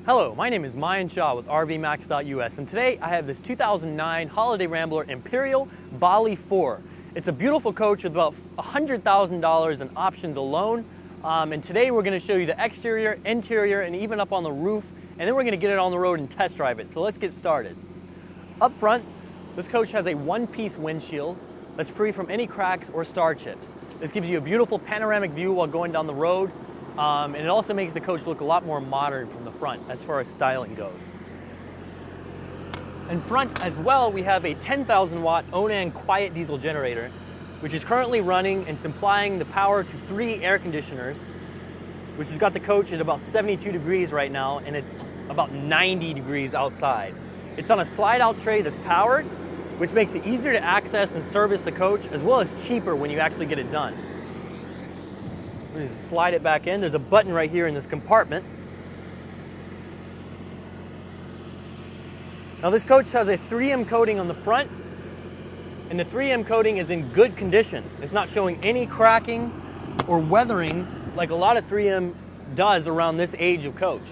Hello, my name is Mayan Shah with RVMax.us, and today I have this 2009 Holiday Rambler Imperial Bali 4. It's a beautiful coach with about $100,000 in options alone, and today we're going to show you the exterior, interior, and even up on the roof, and then we're going to get it on the road and test drive it. So let's get started. Up front, this coach has a one-piece windshield that's free from any cracks or star chips. This gives you a beautiful panoramic view while going down the road, and it also makes the coach look a lot more modern from the front as far as styling goes. In front as well, we have a 10,000 watt Onan quiet diesel generator, which is currently running and supplying the power to 3 air conditioners, which has got the coach at about 72 degrees right now, and it's about 90 degrees outside. It's on a slide-out tray that's powered, which makes it easier to access and service the coach, as well as cheaper when you actually get it done. Just slide it back in. There's a button right here in this compartment. Now this coach has a 3M coating on the front, and the 3M coating is in good condition. It's not showing any cracking or weathering like a lot of 3M does around this age of coach.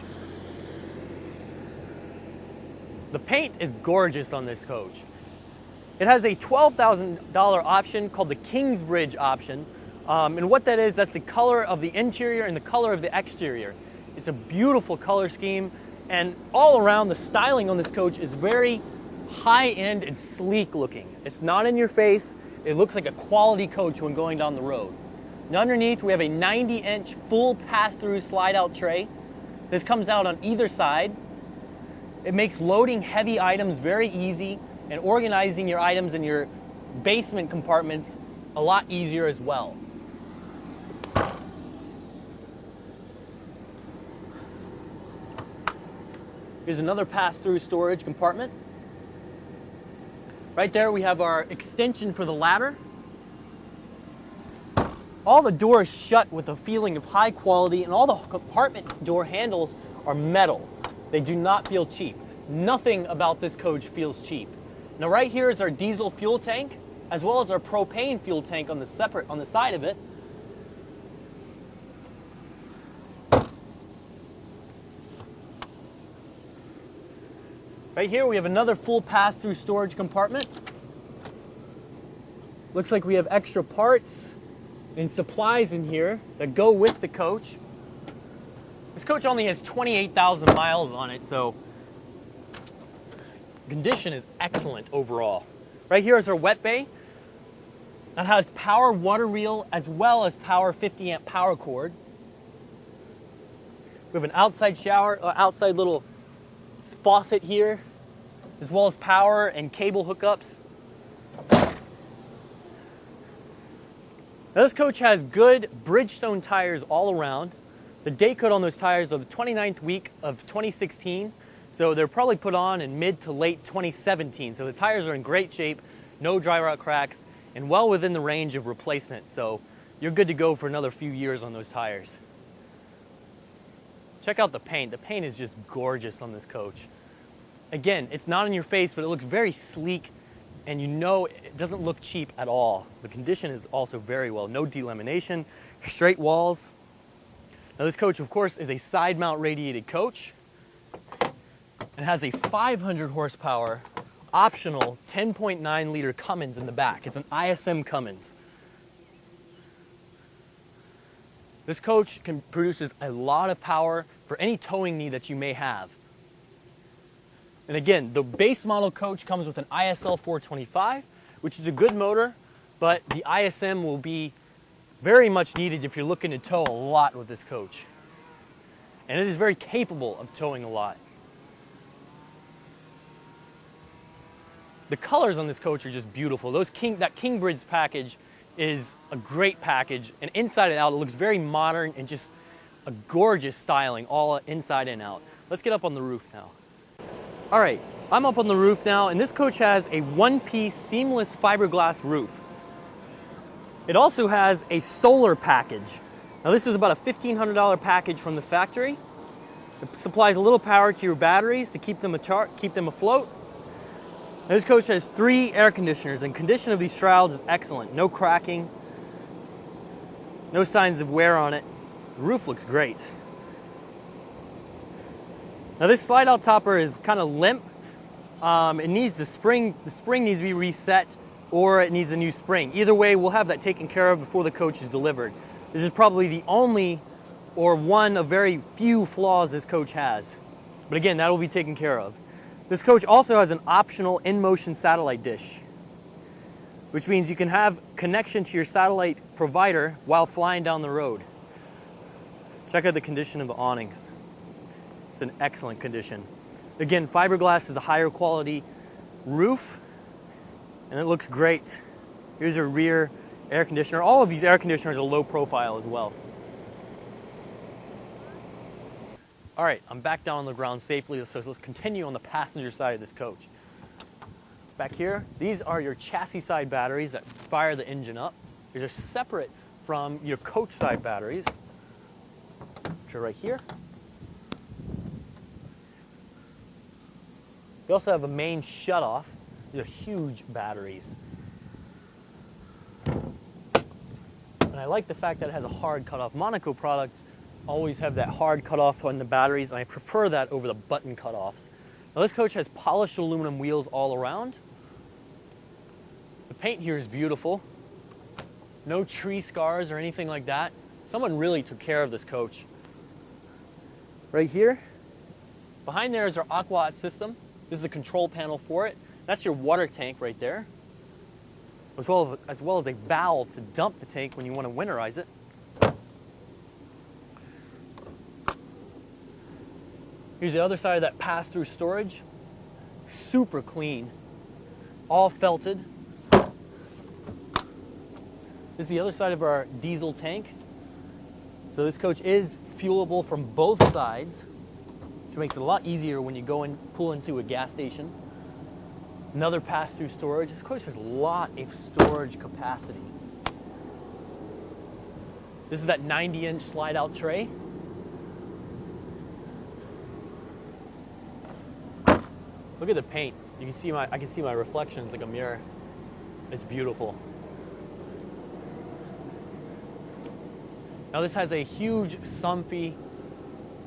The paint is gorgeous on this coach. It has a $12,000 option called the Kingsbridge option. And what that is, that's the color of the interior and the color of the exterior. It's a beautiful color scheme, and all around the styling on this coach is very high-end and sleek looking. It's not in your face. It looks like a quality coach when going down the road. And underneath, we have a 90-inch full pass-through slide-out tray. This comes out on either side. It makes loading heavy items very easy and organizing your items in your basement compartments a lot easier as well. Here's another pass-through storage compartment. Right there we have our extension for the ladder. All the doors shut with a feeling of high quality, and all the compartment door handles are metal. They do not feel cheap. Nothing about this coach feels cheap. Now right here is our diesel fuel tank, as well as our propane fuel tank on the side of it. Right here we have another full pass-through storage compartment. Looks like we have extra parts and supplies in here that go with the coach. This coach only has 28,000 miles on it, so condition is excellent overall. Right here is our wet bay. That has power water reel as well as power 50 amp power cord. We have an outside shower, outside little faucet here, as well as power and cable hookups. Now this coach has good Bridgestone tires all around. The day cut on those tires are the 29th week of 2016. So they're probably put on in mid to late 2017. So the tires are in great shape, no dry rot cracks, and well within the range of replacement. So you're good to go for another few years on those tires. Check out the paint. The paint is just gorgeous on this coach. Again, it's not in your face, but it looks very sleek, and you know it doesn't look cheap at all. The condition is also very well. No delamination, straight walls. Now this coach, of course, is a side mount radiated coach. It has a 500 horsepower optional 10.9 liter Cummins in the back. It's an ISM Cummins. This coach produces a lot of power for any towing need that you may have. And again, the base model coach comes with an ISL 425, which is a good motor, but the ISM will be very much needed if you're looking to tow a lot with this coach. And it is very capable of towing a lot. The colors on this coach are just beautiful. That Kingsbridge package is a great package, and inside and out it looks very modern and just a gorgeous styling all inside and out. Let's get up on the roof now. All right, I'm up on the roof now, and this coach has a one-piece seamless fiberglass roof. It also has a solar package. Now this is about a $1,500 package from the factory. It supplies a little power to your batteries to keep them afloat. Now, this coach has 3 air conditioners, and condition of these shrouds is excellent. No cracking, no signs of wear on it. The roof looks great. Now this slide out topper is kind of limp. It needs the spring needs to be reset, or it needs a new spring. Either way, we'll have that taken care of before the coach is delivered. This is probably the only or one of very few flaws this coach has. But again, that will be taken care of. This coach also has an optional in-motion satellite dish, which means you can have connection to your satellite provider while flying down the road. Check out the condition of the awnings. It's in excellent condition. Again, fiberglass is a higher quality roof, and it looks great. Here's a rear air conditioner. All of these air conditioners are low profile as well. All right, I'm back down on the ground safely, so let's continue on the passenger side of this coach. Back here, these are your chassis side batteries that fire the engine up. These are separate from your coach side batteries, which are right here. We also have a main shutoff. These are huge batteries. And I like the fact that it has a hard cutoff. Monaco products always have that hard cutoff on the batteries, and I prefer that over the button cutoffs. Now this coach has polished aluminum wheels all around. The paint here is beautiful. No tree scars or anything like that. Someone really took care of this coach. Right here, behind there is our Aquat system. This is the control panel for it. That's your water tank right there, as well as a valve to dump the tank when you want to winterize it. Here's the other side of that pass-through storage. Super clean, all felted. This is the other side of our diesel tank. So this coach is fuelable from both sides, which makes it a lot easier when you go and pull into a gas station. Another pass-through storage. This coach has a lot of storage capacity. This is that 90-inch slide-out tray. Look at the paint. You can see I can see my reflections like a mirror. It's beautiful. Now this has a huge Somfy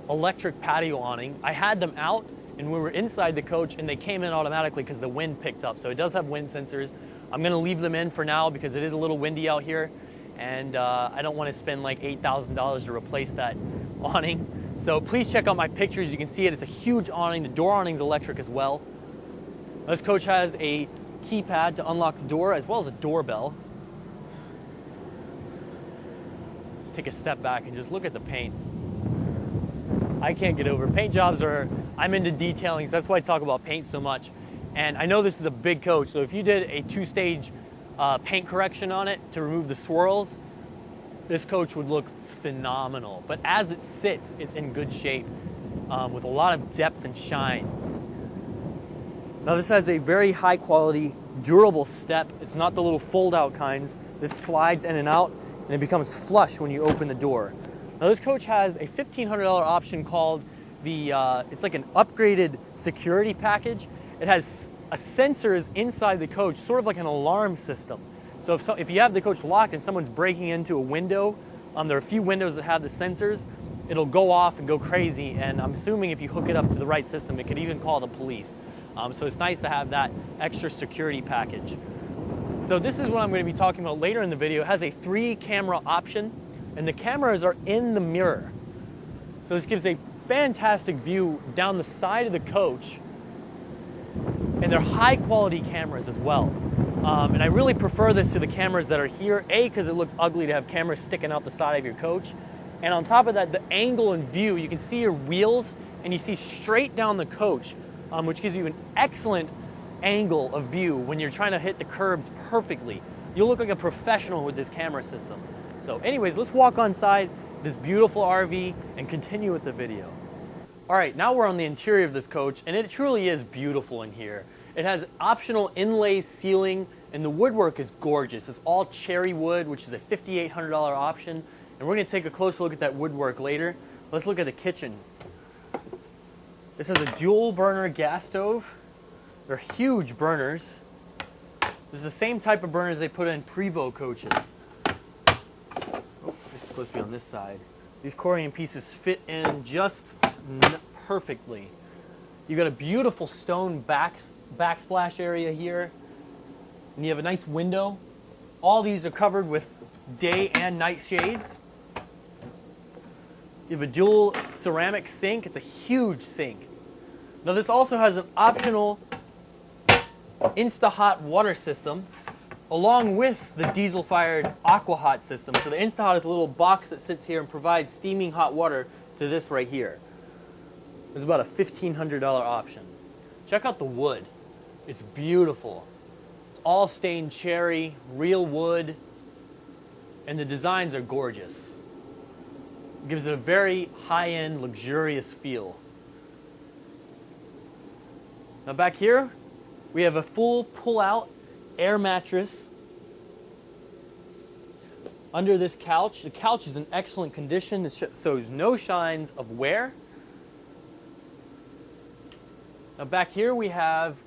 electric patio awning. I had them out and we were inside the coach and they came in automatically because the wind picked up. So it does have wind sensors. I'm gonna leave them in for now because it is a little windy out here, and I don't want to spend like $8,000 to replace that awning. So please check out my pictures. You can see it. It's a huge awning. The door awning's electric as well. This coach has a keypad to unlock the door as well as a doorbell. Let's take a step back and just look at the paint. I can't get over paint jobs. I'm into detailing, so that's why I talk about paint so much. And I know this is a big coach, so if you did a two-stage paint correction on it to remove the swirls, this coach would look phenomenal. But as it sits, it's in good shape with a lot of depth and shine. Now this has a very high quality, durable step. It's not the little fold out kinds. This slides in and out and it becomes flush when you open the door. Now this coach has a $1,500 option called it's like an upgraded security package. It has sensors inside the coach, sort of like an alarm system. So if you have the coach locked and someone's breaking into a window, there are a few windows that have the sensors, it'll go off and go crazy, and I'm assuming if you hook it up to the right system, it could even call the police. So it's nice to have that extra security package. So this is what I'm going to be talking about later in the video. It has a 3-camera option, and the cameras are in the mirror. So this gives a fantastic view down the side of the coach, and they're high quality cameras as well. And I really prefer this to the cameras that are here, A, because it looks ugly to have cameras sticking out the side of your coach. And on top of that, the angle and view, you can see your wheels and you see straight down the coach, which gives you an excellent angle of view when you're trying to hit the curbs perfectly. You'll look like a professional with this camera system. So anyways, let's walk on side this beautiful RV and continue with the video. All right, now we're on the interior of this coach, and it truly is beautiful in here. It has optional inlay ceiling, and the woodwork is gorgeous. It's all cherry wood, which is a $5,800 option, and we're gonna take a closer look at that woodwork later. Let's look at the kitchen. This is a dual burner gas stove. They're huge burners. This is the same type of burners they put in Prevost coaches. Oh, this is supposed to be on this side. These Corian pieces fit in just perfectly. You've got a beautiful stone backsplash area here, and you have a nice window. All these are covered with day and night shades. You have a dual ceramic sink. It's a huge sink. Now this also has an optional Insta-Hot water system along with the diesel-fired Aqua-Hot system. So the Insta-Hot is a little box that sits here and provides steaming hot water to this right here. It's about a $1,500 option. Check out the wood. It's beautiful. It's all stained cherry, real wood, and the designs are gorgeous. It gives it a very high-end, luxurious feel. Now back here, we have a full pull-out air mattress under this couch. The couch is in excellent condition. It shows no signs of wear. Now back here we have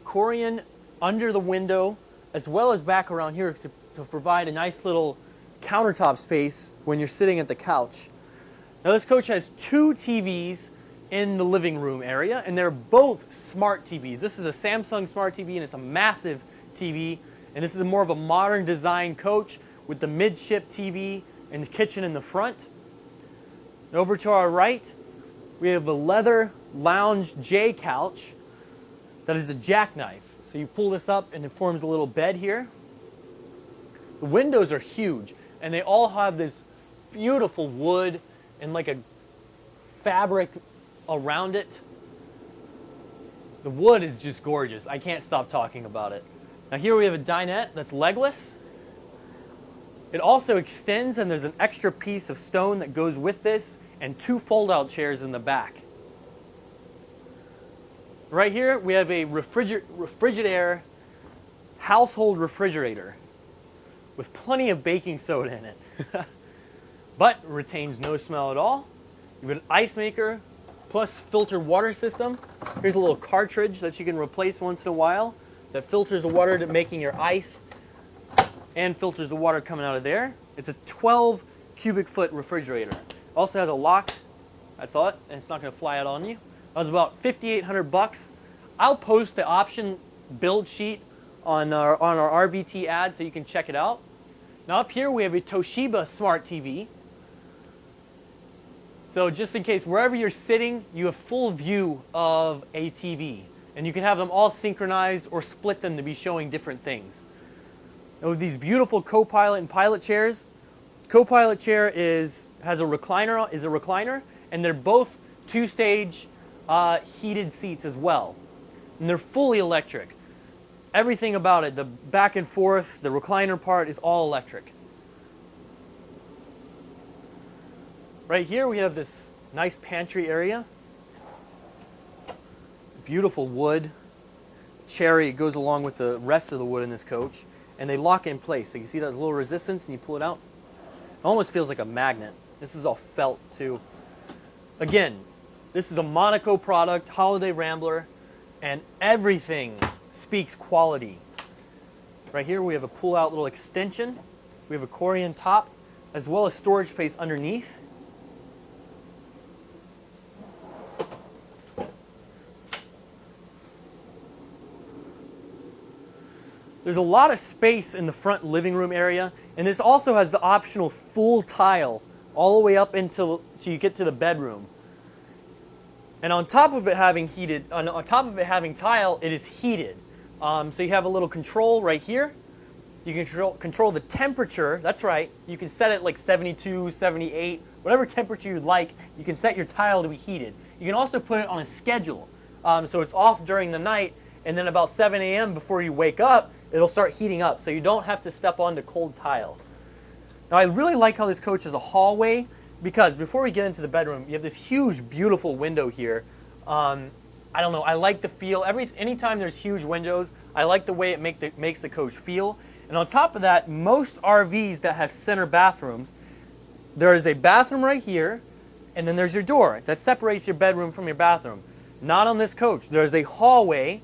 Corian under the window, as well as back around here to provide a nice little countertop space when you're sitting at the couch. Now this coach has 2 TVs in the living room area, and they're both smart TVs. This is a Samsung Smart TV, and it's a massive TV, and this is more of a modern design coach with the midship TV and the kitchen in the front. And over to our right, we have a leather lounge J couch that is a jackknife. So you pull this up and it forms a little bed here. The windows are huge, and they all have this beautiful wood and like a fabric around it. The wood is just gorgeous. I can't stop talking about it. Now here we have a dinette that's legless. It also extends, and there's an extra piece of stone that goes with this, and 2 fold-out chairs in the back. Right here we have a Frigidaire household refrigerator with plenty of baking soda in it. But retains no smell at all. You have an ice maker plus filtered water system. Here's a little cartridge that you can replace once in a while that filters the water to making your ice and filters the water coming out of there. It's a 12 cubic foot refrigerator. Also has a lock. That's all it, and it's not going to fly out on you. That was about $5,800. I'll post the option build sheet on our RVT ad so you can check it out. Now up here we have a Toshiba Smart TV. So just in case, wherever you're sitting, you have full view of a TV. And you can have them all synchronized or split them to be showing different things. And with these beautiful Copilot and Pilot chairs, Copilot chair has a recliner, and they're both 2-stage heated seats as well. And they're fully electric. Everything about it, the back and forth, the recliner part is all electric. Right here we have this nice pantry area. Beautiful wood. Cherry goes along with the rest of the wood in this coach. And they lock in place. So you see that little resistance and you pull it out. It almost feels like a magnet. This is all felt too. Again, this is a Monaco product, Holiday Rambler, and everything speaks quality. Right here we have a pull-out little extension. We have a Corian top, as well as storage space underneath. There's a lot of space in the front living room area, and this also has the optional full tile all the way up until you get to the bedroom. And on top of it having tile, it is heated. So you have a little control right here. You can control the temperature. That's right. You can set it like 72, 78, whatever temperature you'd like. You can set your tile to be heated. You can also put it on a schedule. So it's off during the night, and then about 7 a.m. before you wake up, it'll start heating up, so you don't have to step onto cold tile. Now, I really like how this coach has a hallway, because before we get into the bedroom, you have this huge, beautiful window here. I don't know, I like the feel. Anytime there's huge windows, I like the way it makes the coach feel. And on top of that, most RVs that have center bathrooms, there is a bathroom right here, and then there's your door that separates your bedroom from your bathroom. Not on this coach. There's a hallway,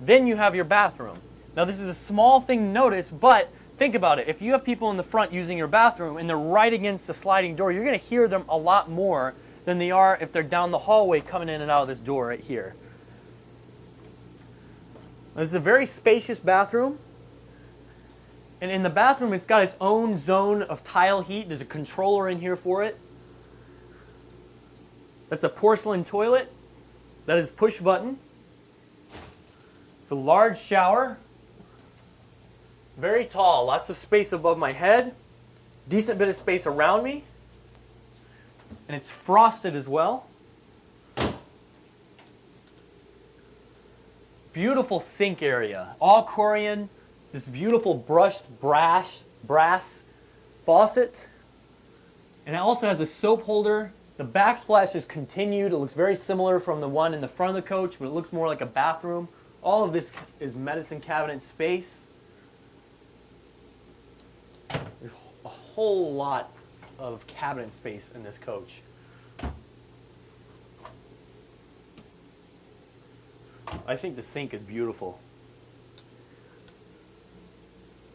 then you have your bathroom. Now this is a small thing to notice, but think about it. If you have people in the front using your bathroom and they're right against the sliding door, you're going to hear them a lot more than they are if they're down the hallway coming in and out of this door right here. This is a very spacious bathroom. And in the bathroom, it's got its own zone of tile heat. There's a controller in here for it. That's a porcelain toilet. That is push button. It's a large shower. Very tall. Lots of space above my head. Decent bit of space around me. And it's frosted as well. Beautiful sink area. All Corian. This beautiful brushed brass faucet. And it also has a soap holder. The backsplash is continued. It looks very similar from the one in the front of the coach, but it looks more like a bathroom. All of this is medicine cabinet space. There's a whole lot of cabinet space in this coach. I think the sink is beautiful.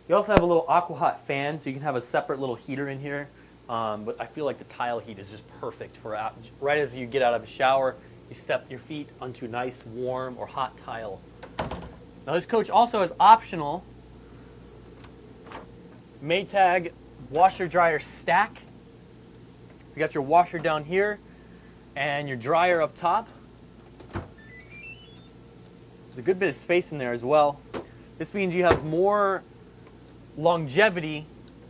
You also have a little aqua hot fan, so you can have a separate little heater in here. But I feel like the tile heat is just perfect for right as you get out of a shower, you step your feet onto nice, warm, or hot tile. Now this coach also has optional Maytag washer dryer stack. You got your washer down here and your dryer up top. There's a good bit of space in there as well. This means you have more longevity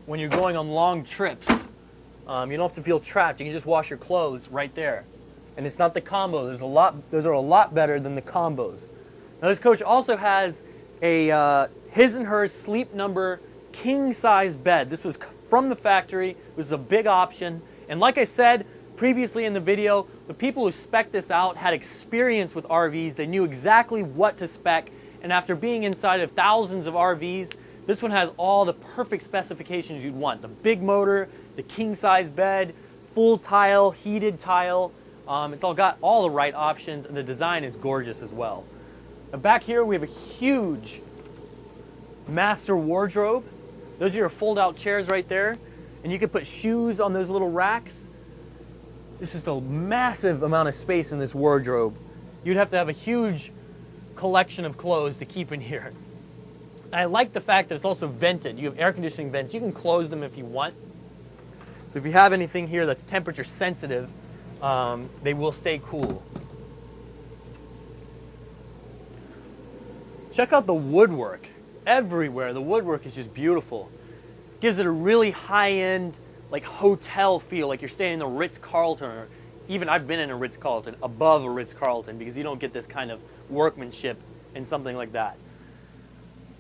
when you're going on long trips. You don't have to feel trapped. You can just wash your clothes right there. And it's not the combo. Those are a lot better than the combos. Now this coach also has a his and hers Sleep Number king size bed. This was from the factory. It was a big option. And like I said previously in the video, the people who spec'd this out had experience with RVs. They knew exactly what to spec. And after being inside of thousands of RVs, this one has all the perfect specifications you'd want. The big motor, the king size bed, full tile, heated tile. It's all got all the right options, and the design is gorgeous as well. Now back here we have a huge master wardrobe. Those are your fold-out chairs right there, and you can put shoes on those little racks. This is a massive amount of space in this wardrobe. You'd have to have a huge collection of clothes to keep in here. I like the fact that it's also vented. You have air conditioning vents. You can close them if you want. So if you have anything here that's temperature sensitive, they will stay cool. Check out the woodwork. Everywhere, the woodwork is just beautiful. Gives it a really high-end, like hotel feel, like you're staying in the Ritz-Carlton, or even I've been in a Ritz-Carlton, above a Ritz-Carlton, because you don't get this kind of workmanship in something like that.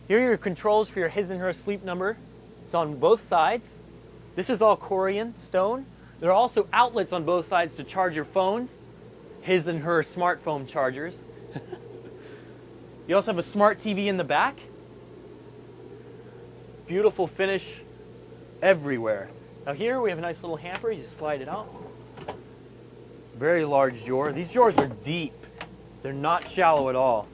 Here are your controls for your his and her Sleep Number. It's on both sides. This is all Corian stone. There are also outlets on both sides to charge your phones. His and her smartphone chargers. You also have a smart TV in the back. Beautiful finish everywhere. Now here we have a nice little hamper. You just slide it out. Very large drawer. These drawers are deep. They're not shallow at all.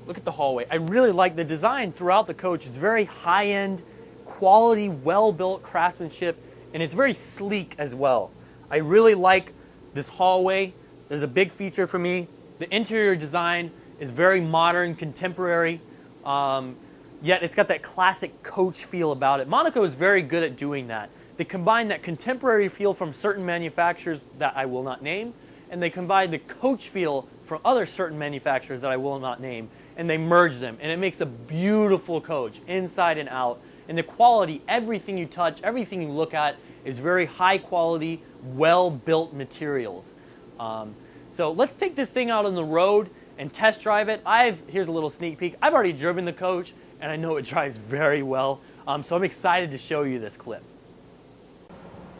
Look at the hallway. I really like the design throughout the coach. It's very high-end, quality, well-built craftsmanship, and it's very sleek as well. I really like this hallway. There's a big feature for me. The interior design is very modern, contemporary, yet it's got that classic coach feel about it. Monaco is very good at doing that. They combine that contemporary feel from certain manufacturers that I will not name, and they combine the coach feel from other certain manufacturers that I will not name, and they merge them, and it makes a beautiful coach inside and out. And the quality, everything you touch, everything you look at is very high quality, well-built materials. So let's take this thing out on the road and test drive it. Here's a little sneak peek. I've already driven the coach, and I know it drives very well. So I'm excited to show you this clip.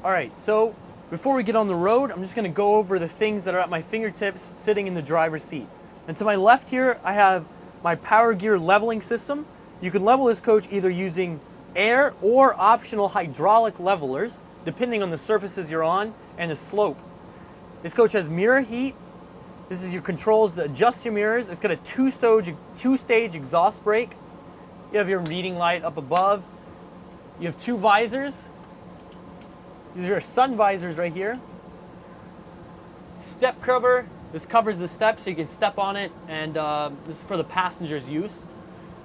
All right, so before we get on the road, I'm just going to go over the things that are at my fingertips sitting in the driver's seat. And to my left here, I have my Power Gear leveling system. You can level this coach either using air or optional hydraulic levelers, depending on the surfaces you're on and the slope. This coach has mirror heat. This is your controls to adjust your mirrors. It's got a two-stage exhaust brake. You have your reading light up above. You have two visors. These are sun visors right here. Step cover. This covers the step so you can step on it, and this is for the passenger's use.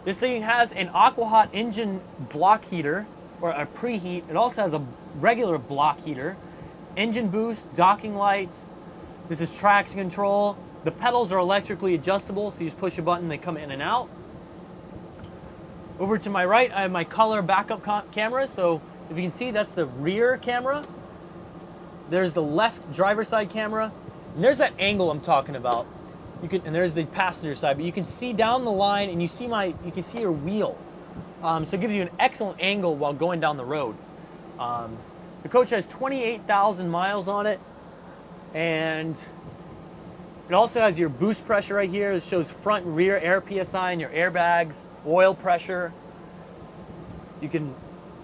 This thing has an aqua-hot engine block heater, or a preheat. It also has a regular block heater, engine boost, docking lights. This is traction control. The pedals are electrically adjustable, so you just push a button, they come in and out. Over to my right, I have my color backup camera. So if you can see, that's the rear camera. There's the left driver's side camera. And there's that angle I'm talking about. And there's the passenger side, but you can see down the line, and you can see your wheel. So it gives you an excellent angle while going down the road. The coach has 28,000 miles on it, and it also has your boost pressure right here. It shows front and rear air PSI and your airbags, oil pressure. You can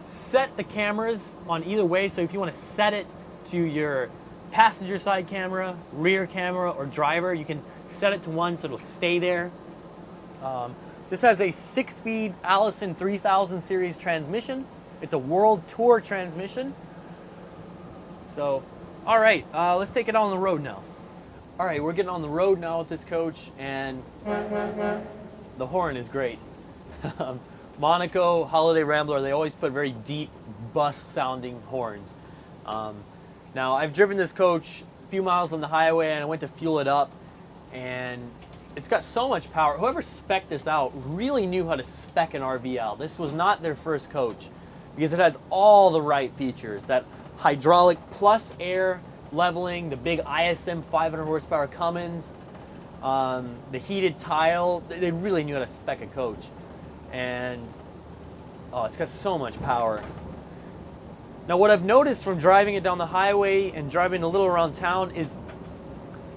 set the cameras on either way, so if you want to set it to your passenger side camera, rear camera, or driver, you can set it to one so it'll stay there. This has a 6-speed Allison 3000 series transmission. It's a World Tour transmission. So, all right, let's take it on the road now. All right, we're getting on the road now with this coach, and the horn is great. Monaco, Holiday Rambler, they always put very deep, bus-sounding horns. Now, I've driven this coach a few miles on the highway, and I went to fuel it up, and it's got so much power. Whoever spec'd this out really knew how to spec an RV out. This was not their first coach, because it has all the right features. That hydraulic plus air leveling, the big ISM 500 horsepower Cummins, the heated tile. They really knew how to spec a coach. And, oh, it's got so much power. Now, what I've noticed from driving it down the highway and driving a little around town is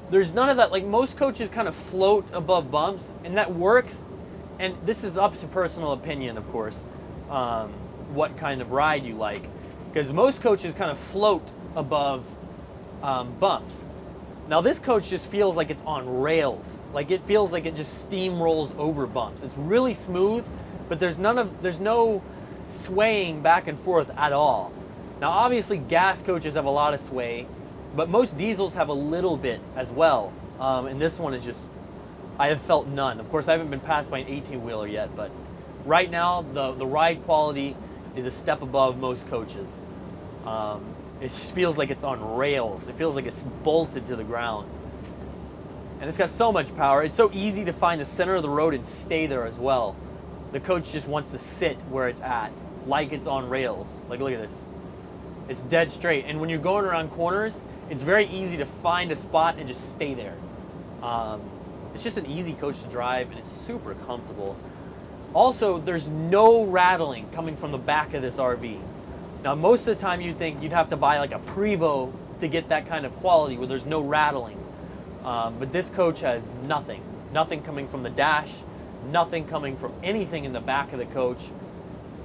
there's none of that. Like, most coaches kind of float above bumps, and that works. And this is up to personal opinion, of course, what kind of ride you like. Because most coaches kind of float above bumps. Now, this coach just feels like it's on rails. Like, it feels like it just steamrolls over bumps. It's really smooth, but there's no swaying back and forth at all. Now, obviously, gas coaches have a lot of sway, but most diesels have a little bit as well. And this one is just, I have felt none. Of course, I haven't been passed by an 18-wheeler yet, but right now, the ride quality is a step above most coaches. It just feels like it's on rails. It feels like it's bolted to the ground. And it's got so much power. It's so easy to find the center of the road and stay there as well. The coach just wants to sit where it's at, like it's on rails. Like, look at this. It's dead straight. And when you're going around corners, it's very easy to find a spot and just stay there. It's just an easy coach to drive, and it's super comfortable. Also, there's no rattling coming from the back of this RV. Now, most of the time you'd think you'd have to buy like a Prevost to get that kind of quality where there's no rattling. But this coach has nothing. Nothing coming from the dash, nothing coming from anything in the back of the coach.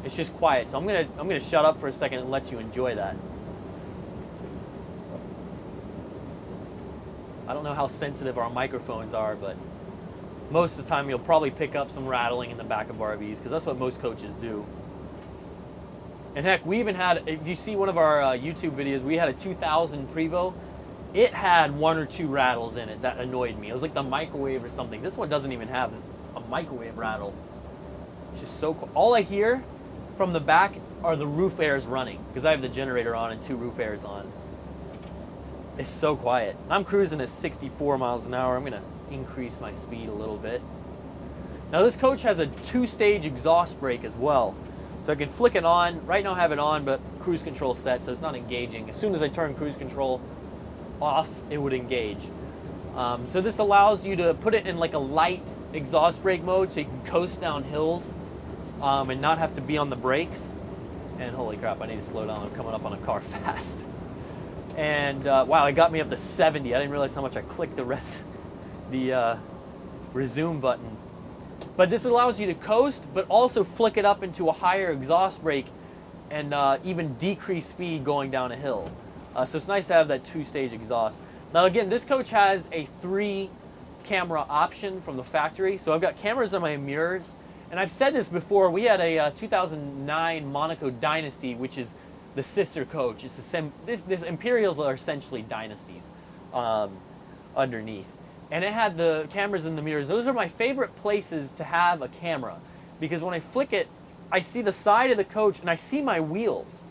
It's just quiet. So I'm gonna shut up for a second and let you enjoy that. I don't know how sensitive our microphones are, but most of the time you'll probably pick up some rattling in the back of RVs, because that's what most coaches do. And heck, we even had, if you see one of our YouTube videos, we had a 2000 Prevost. It had 1 or 2 rattles in it that annoyed me. It was like the microwave or something. This one doesn't even have a microwave rattle. It's just so cool. All I hear from the back are the roof airs running, because I have the generator on and 2 roof airs on. It's so quiet. I'm cruising at 64 miles an hour. I'm going to increase my speed a little bit. Now, this coach has a 2-stage exhaust brake as well. So I can flick it on. Right now I have it on, but cruise control set, so it's not engaging. As soon as I turn cruise control off, it would engage. So this allows you to put it in like a light exhaust brake mode, so you can coast down hills and not have to be on the brakes. And holy crap, I need to slow down. I'm coming up on a car fast. And wow, it got me up to 70. I didn't realize how much I clicked the resume button. But this allows you to coast, but also flick it up into a higher exhaust brake and even decrease speed going down a hill. So it's nice to have that 2-stage exhaust. Now again, this coach has a 3-camera option from the factory. So I've got cameras on my mirrors. And I've said this before, we had a 2009 Monaco Dynasty, which is the sister coach. It's this Imperials are essentially dynasties underneath. And it had the cameras in the mirrors. Those are my favorite places to have a camera, because when I flick it, I see the side of the coach and I see my wheels.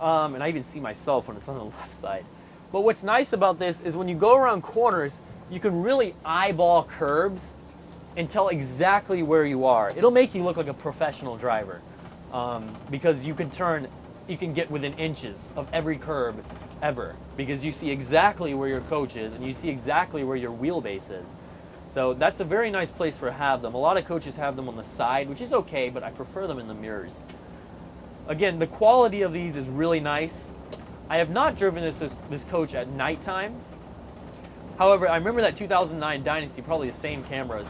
And I even see myself when it's on the left side. But what's nice about this is when you go around corners, you can really eyeball curbs and tell exactly where you are. It'll make you look like a professional driver, because you can get within inches of every curb ever, because you see exactly where your coach is and you see exactly where your wheelbase is. So that's a very nice place for have them. A lot of coaches have them on the side, which is okay, but I prefer them in the mirrors. Again, the quality of these is really nice. I have not driven this coach at nighttime. However, I remember that 2009 Dynasty, probably the same cameras.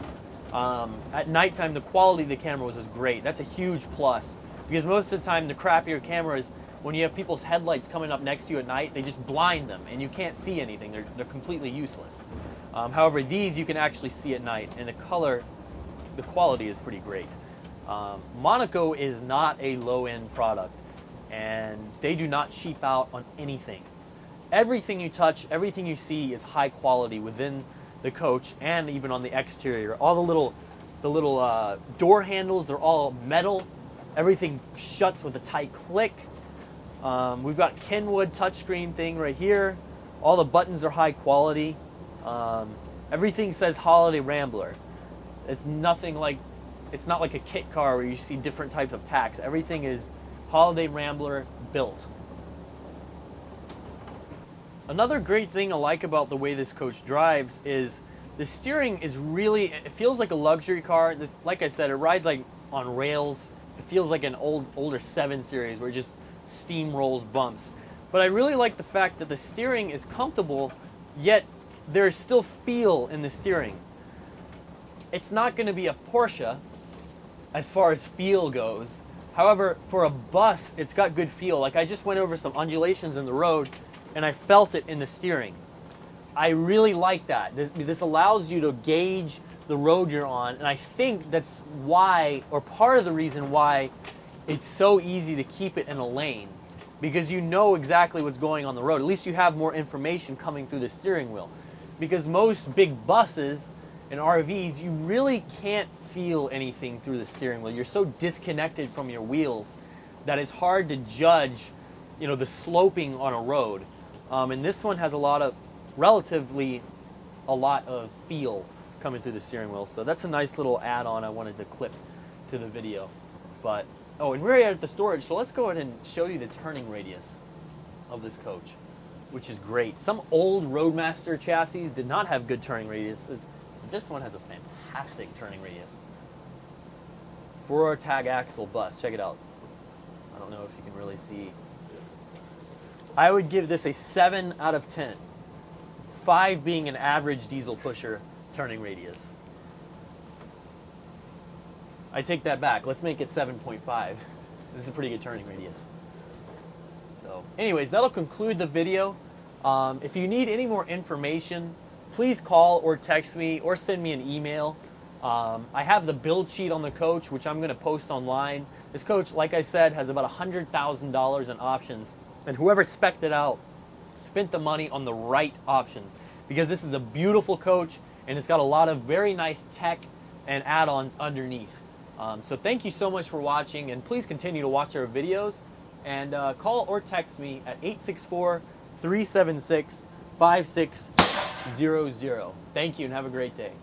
At nighttime, the quality of the camera was great. That's a huge plus, because most of the time, the crappier cameras, when you have people's headlights coming up next to you at night, they just blind them, and you can't see anything. They're completely useless. However, these you can actually see at night, and the quality is pretty great. Monaco is not a low-end product, and they do not cheap out on anything. Everything you touch, everything you see is high quality within the coach and even on the exterior. All the little door handles, they're all metal. Everything shuts with a tight click. We've got Kenwood touchscreen thing right here. All the buttons are high quality. Everything says Holiday Rambler. It's not like a kit car where you see different types of tacks. Everything is Holiday Rambler built. Another great thing I like about the way this coach drives is the steering is really, it feels like a luxury car. This, like I said, it rides like on rails. It feels like an older 7 Series where it just steamrolls bumps. But I really like the fact that the steering is comfortable, yet there's still feel in the steering. It's not going to be a Porsche as far as feel goes. However, for a bus, it's got good feel. Like I just went over some undulations in the road and I felt it in the steering. I really like that. This allows you to gauge the road you're on, and I think that's why, or part of the reason why, it's so easy to keep it in a lane, because you know exactly what's going on the road. At least you have more information coming through the steering wheel. Because most big buses and RVs, you really can't feel anything through the steering wheel. You're so disconnected from your wheels that it's hard to judge, the sloping on a road. And this one has relatively a lot of feel coming through the steering wheel. So that's a nice little add-on I wanted to clip to the video. But, and we're here at the storage, so let's go ahead and show you the turning radius of this coach, which is great. Some old Roadmaster chassis did not have good turning radiuses. This one has a fantastic turning radius. 4 tag axle bus, check it out. I don't know if you can really see. I would give this a 7 out of 10. 5 being an average diesel pusher turning radius. I take that back. Let's make it 7.5. This is a pretty good turning radius. So, anyways, that'll conclude the video. If you need any more information, please call or text me or send me an email. I have the build sheet on the coach, which I'm going to post online. This coach, like I said, has about $100,000 in options. And whoever spec'd it out spent the money on the right options, because this is a beautiful coach and it's got a lot of very nice tech and add-ons underneath. So thank you so much for watching, and please continue to watch our videos, and call or text me at 864-376-5600. Thank you and have a great day.